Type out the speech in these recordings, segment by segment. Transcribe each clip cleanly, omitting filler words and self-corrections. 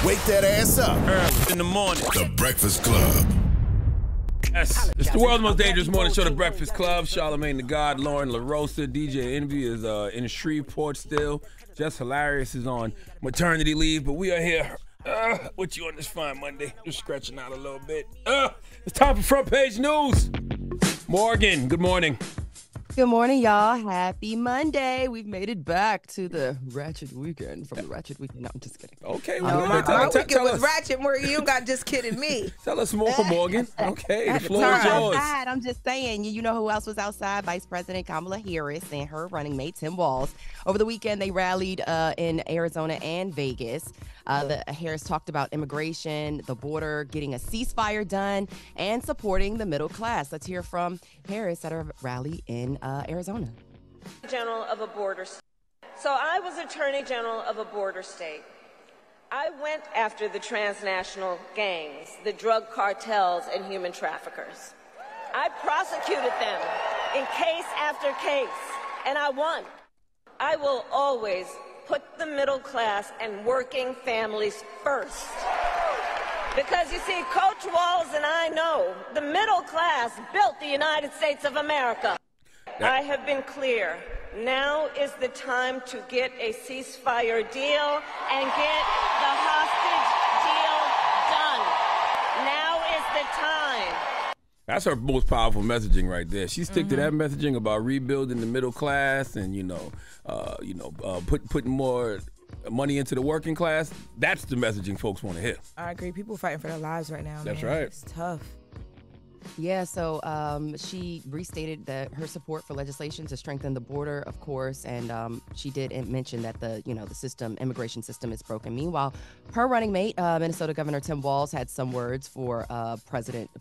Wake that ass up. Early in the morning. The Breakfast Club. Yes, it's the world's most dangerous morning show, The Breakfast Club. Charlamagne the God, Lauren LaRosa, DJ Envy is in Shreveport still. Jess Hilarious is on maternity leave, but we are here with you on this fine Monday. Just stretching out a little bit. It's time for front page news. Morgan, good morning. Good morning, y'all. Happy Monday. We've made it back to the ratchet weekend from the ratchet weekend. No, I'm just kidding. Okay, my weekend was ratchet, Morgan. You got just kidding me. Tell us more, Morgan. Okay, the floor is yours. Outside, I'm just saying, you know who else was outside? Vice President Kamala Harris and her running mate, Tim Walz. Over the weekend, they rallied in Arizona and Vegas. Harris talked about immigration, the border, getting a ceasefire done, and supporting the middle class. Let's hear from Harris at a rally in Arizona. General of a border state. So I was Attorney General of a border state. I went after the transnational gangs, the drug cartels, and human traffickers. I prosecuted them in case after case, and I won. I will always put the middle class and working families first. Because you see, Coach Walz and I know the middle class built the United States of America. I have been clear. Now is the time to get a ceasefire deal and get the hostage deal done. Now is the time. That's her most powerful messaging right there. She stick to that messaging about rebuilding the middle class and putting more money into the working class. That's the messaging folks want to hear. I agree. People fighting for their lives right now. That's man. right. It's tough. Yeah, so she restated that her support for legislation to strengthen the border, of course, and she did mention that the immigration system is broken. Meanwhile, her running mate, Minnesota Governor Tim Walz, had some words for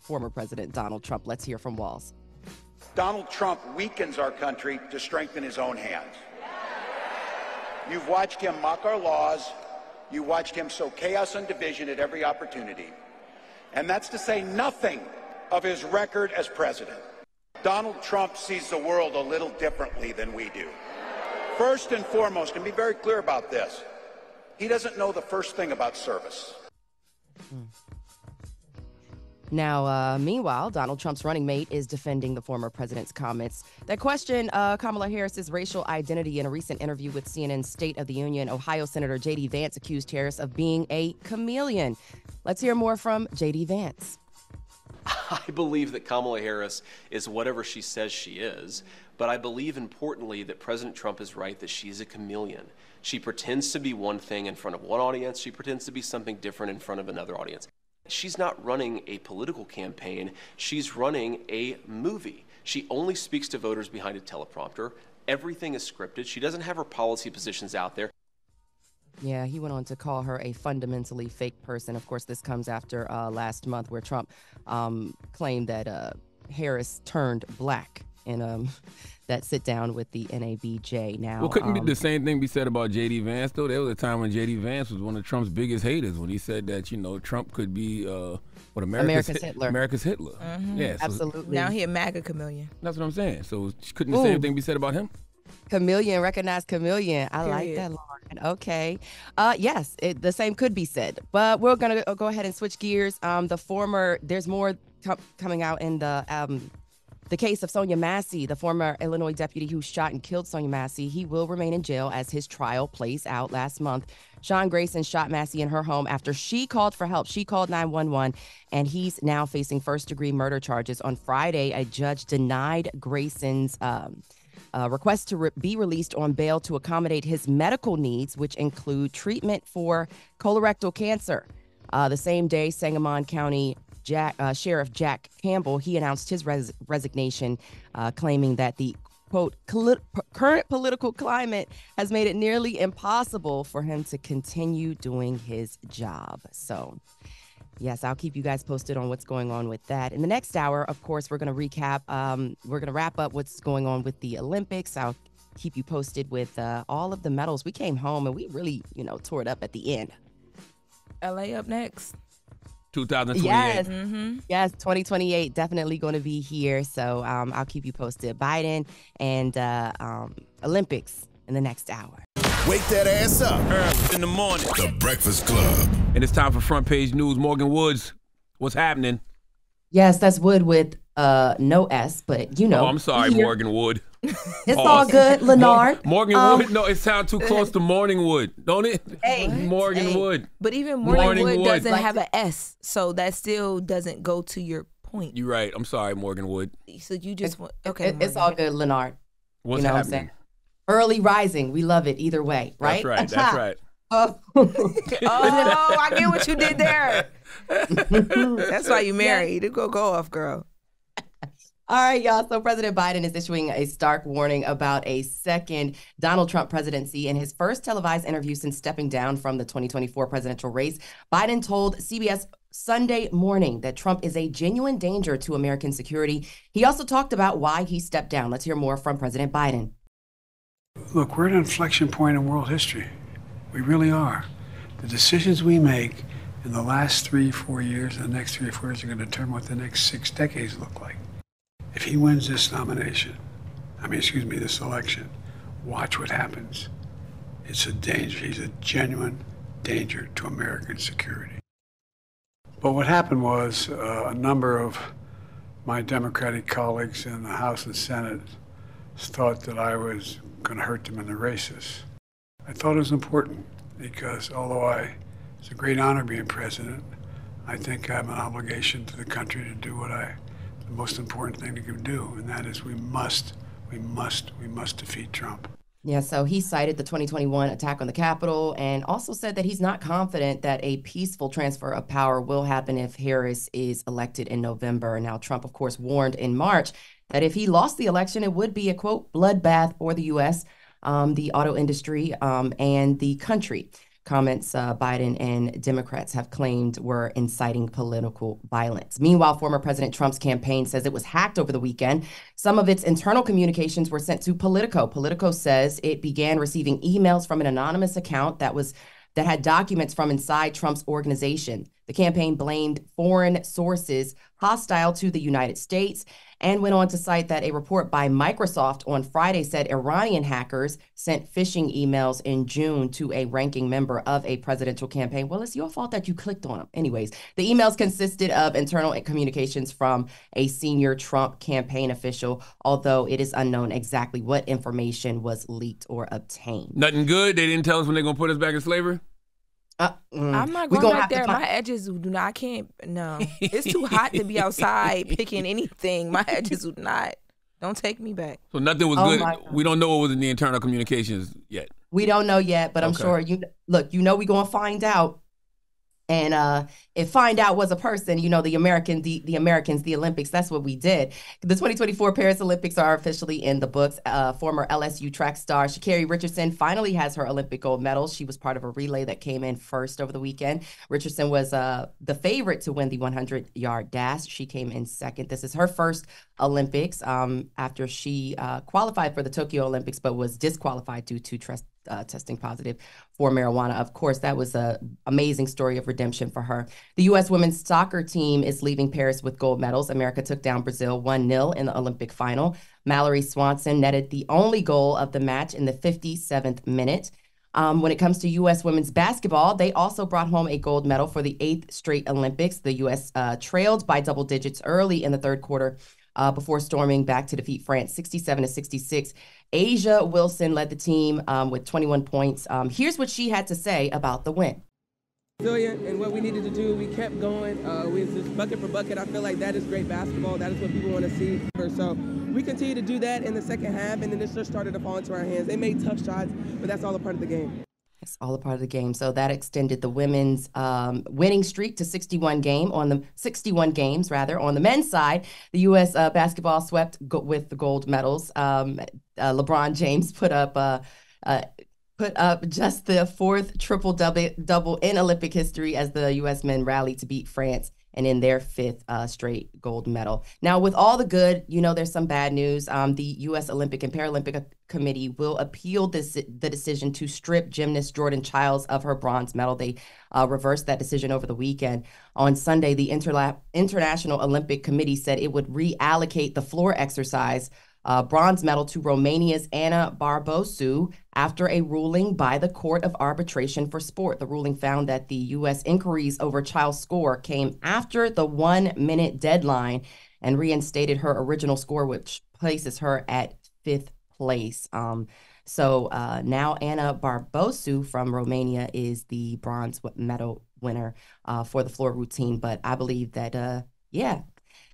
former President Donald Trump. Let's hear from Walz. Donald Trump weakens our country to strengthen his own hands. You've watched him mock our laws. You watched him sow chaos and division at every opportunity. And that's to say nothing of his record as president. Donald Trump sees the world a little differently than we do. First and foremost, and be very clear about this, he doesn't know the first thing about service. Now, meanwhile, Donald Trump's running mate is defending the former president's comments that question Kamala Harris's racial identity. In a recent interview with CNN's State of the Union, Ohio Senator J.D. Vance accused Harris of being a chameleon. Let's hear more from J.D. Vance. I believe that Kamala Harris is whatever she says she is, but I believe importantly that President Trump is right that she's a chameleon. She pretends to be one thing in front of one audience. She pretends to be something different in front of another audience. She's not running a political campaign. She's running a movie. She only speaks to voters behind a teleprompter. Everything is scripted. She doesn't have her policy positions out there. Yeah, he went on to call her a fundamentally fake person. Of course, this comes after last month where Trump claimed that Harris turned black in that sit down with the NABJ. Now, well, couldn't the same thing be said about J.D. Vance, though? There was a time when J.D. Vance was one of Trump's biggest haters when he said that, Trump could be America's Hitler. America's Hitler. Mm-hmm. Yeah, so, absolutely. Now he a MAGA chameleon. That's what I'm saying. So couldn't the same thing be said about him? Chameleon, recognized chameleon. I like that, Lauren. Okay. Yes, the same could be said. But we're going to go ahead and switch gears. There's more coming out in the case of Sonia Massey, the former Illinois deputy who shot and killed Sonia Massey. He will remain in jail as his trial plays out. Last month, Sean Grayson shot Massey in her home after she called for help. She called 911, and he's now facing first-degree murder charges. On Friday, a judge denied Grayson's request to be released on bail to accommodate his medical needs, which include treatment for colorectal cancer. The same day, Sangamon County Sheriff Jack Campbell, he announced his resignation, claiming that the, quote, current political climate has made it nearly impossible for him to continue doing his job. So, yes, I'll keep you guys posted on what's going on with that. In the next hour, of course, we're going to recap. We're going to wrap up what's going on with the Olympics. I'll keep you posted with all of the medals. We came home and we really, tore it up at the end. LA up next. 2028. Yes, yes, 2028 definitely going to be here. So I'll keep you posted. Biden and Olympics in the next hour. Wake that ass up. Early in the morning. The Breakfast Club. And it's time for front page news. Morgan Woods, what's happening? Yes, that's Wood with no S, but you know. Oh, I'm sorry, Morgan Wood. It's all good, Leonard. Morgan Wood? No, it sounds too close to Morning Wood, don't it? Hey, Morgan Wood. But even Morning Wood Wood doesn't have an S, so that still doesn't go to your point. You're right. I'm sorry, Morgan Wood. So you just want, okay. It's all good, Leonard. What's you know happening? What I'm saying? Early rising. We love it either way, right? That's right. Oh. Oh, I get what you did there. That's why you married. Yeah. Go off, girl. All right, y'all. So President Biden is issuing a stark warning about a second Donald Trump presidency. In his first televised interview since stepping down from the 2024 presidential race, Biden told CBS Sunday morning that Trump is a genuine danger to American security. He also talked about why he stepped down. Let's hear more from President Biden. Look, we're at an inflection point in world history. We really are. The decisions we make in the last 3-4 years and the next 3 or 4 years are going to determine what the next 6 decades look like. If he wins this this election, watch what happens. It's a danger. He's a genuine danger to American security. But what happened was a number of my Democratic colleagues in the House and Senate thought that I was going to hurt them in the races. I thought it was important because although it's a great honor being president, I think I have an obligation to the country to do the most important thing to do, and that is we must defeat Trump. Yeah, so he cited the 2021 attack on the Capitol and also said that he's not confident that a peaceful transfer of power will happen if Harris is elected in November. Now, Trump, of course, warned in March that if he lost the election, it would be a, quote, bloodbath for the U.S., the auto industry, and the country. Comments Biden and Democrats have claimed were inciting political violence. Meanwhile, former President Trump's campaign says it was hacked over the weekend. Some of its internal communications were sent to Politico. Politico says it began receiving emails from an anonymous account that had documents from inside Trump's organization. The campaign blamed foreign sources hostile to the United States and went on to cite that a report by Microsoft on Friday said Iranian hackers sent phishing emails in June to a ranking member of a presidential campaign. Well, it's your fault that you clicked on them. Anyways, the emails consisted of internal communications from a senior Trump campaign official, although it is unknown exactly what information was leaked or obtained. Nothing good? They didn't tell us when they're going to put us back in slavery? I'm not going back there. My edges do not. I can't. No, it's too hot to be outside picking anything. My edges do not. Don't take me back. So nothing was good. We don't know what was in the internal communications yet. We don't know yet, but I'm sure we're going to find out. And if find out was a person, the Americans, the Olympics, that's what we did. The 2024 Paris Olympics are officially in the books. Former LSU track star Sha'Carri Richardson finally has her Olympic gold medal. She was part of a relay that came in first over the weekend. Richardson was the favorite to win the 100-yard dash. She came in second. This is her first Olympics after she qualified for the Tokyo Olympics, but was disqualified due to testing positive for marijuana. Of course, that was an amazing story of redemption for her. The U.S. women's soccer team is leaving Paris with gold medals. America took down Brazil 1-0 in the Olympic final. Mallory Swanson netted the only goal of the match in the 57th minute. When it comes to U.S. women's basketball, they also brought home a gold medal for the 8th straight Olympics. The U.S. trailed by double digits early in the third quarter before storming back to defeat France 67-66. Asia Wilson led the team with 21 points. Here's what she had to say about the win. Resilient and what we needed to do, we kept going. We was just bucket for bucket. I feel like that is great basketball. That is what people want to see. So we continue to do that in the second half, and then it just started to fall into our hands. They made tough shots, but that's all a part of the game. It's all a part of the game. So that extended the women's winning streak to 61 games. On the men's side, the U.S. Basketball swept with the gold medals. LeBron James put up just the fourth triple-double in Olympic history as the U.S. men rallied to beat France and in their fifth straight gold medal. Now, with all the good, there's some bad news. The U.S. Olympic and Paralympic Committee will appeal the decision to strip gymnast Jordan Chiles of her bronze medal. They reversed that decision over the weekend. On Sunday, the International Olympic Committee said it would reallocate the floor exercise Bronze medal to Romania's Ana Barbosu after a ruling by the Court of Arbitration for Sport. The ruling found that the U.S. inquiries over Chiles' score came after the 1-minute deadline and reinstated her original score, which places her at 5th place. So now Ana Barbosu from Romania is the bronze medal winner for the floor routine. But I believe that,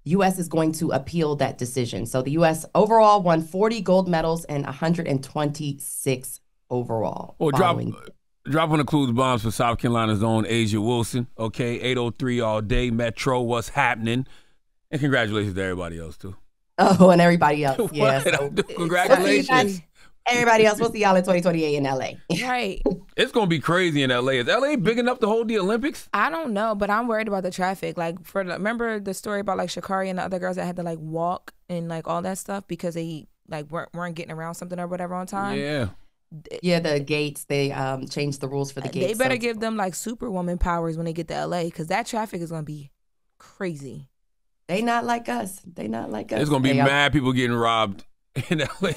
U.S. is going to appeal that decision. So the U.S. overall won 40 gold medals and 126 overall. Well, drop on the clues bombs for South Carolina's own Asia Wilson. Okay, 803 all day. Metro, what's happening? And congratulations to everybody else, too. Oh, and everybody else. Yeah. So. Congratulations. Everybody else, we'll see y'all in 2028 in LA. Right. It's going to be crazy in LA. Is LA big enough to hold the Olympics? I don't know, but I'm worried about the traffic. Like, remember the story about like Sha'Carri and the other girls that had to like walk and like all that stuff because they like weren't getting around something or whatever on time? Yeah. Yeah, the gates, they changed the rules for the gates. They better give them like superwoman powers when they get to LA because that traffic is going to be crazy. They not like us. They not like us. There's going to be mad people getting robbed in LA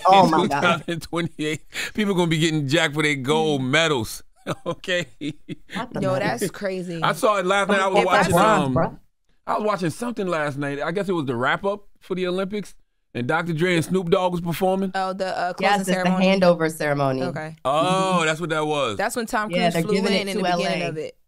in 2028. People going to be getting jacked for their gold medals. Okay. Yo, that's crazy. I saw it last night. I was watching something last night. I guess it was the wrap-up for the Olympics. And Dr. Dre and Snoop Dogg was performing. Oh, the closing ceremony. The handover ceremony. Okay. Oh, that's what that was. That's when Tom Cruise flew in the beginning of it.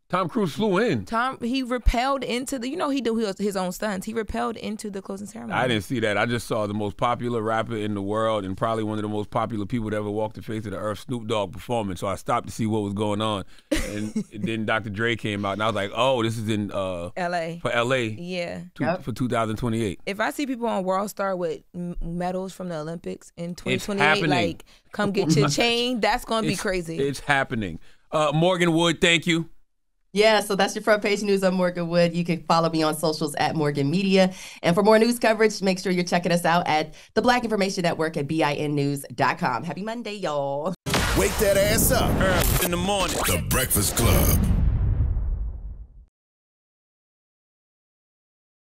Tom Cruise flew in. He rappelled into the, he did his own stunts. He rappelled into the closing ceremony. I didn't see that. I just saw the most popular rapper in the world and probably one of the most popular people to ever walk the face of the earth, Snoop Dogg, performing. So I stopped to see what was going on. And then Dr. Dre came out and I was like, oh, this is in LA. For LA. Yeah. For 2028. If I see people on World Star with medals from the Olympics in 2028, like, come get your chain, that's going to be crazy. It's happening. Morgan Wood, thank you. Yeah, so that's your front page news. I'm Morgan Wood. You can follow me on socials at Morgan Media. And for more news coverage, make sure you're checking us out at the Black Information Network at BINnews.com. Happy Monday, y'all. Wake that ass up. Early in the morning. The Breakfast Club.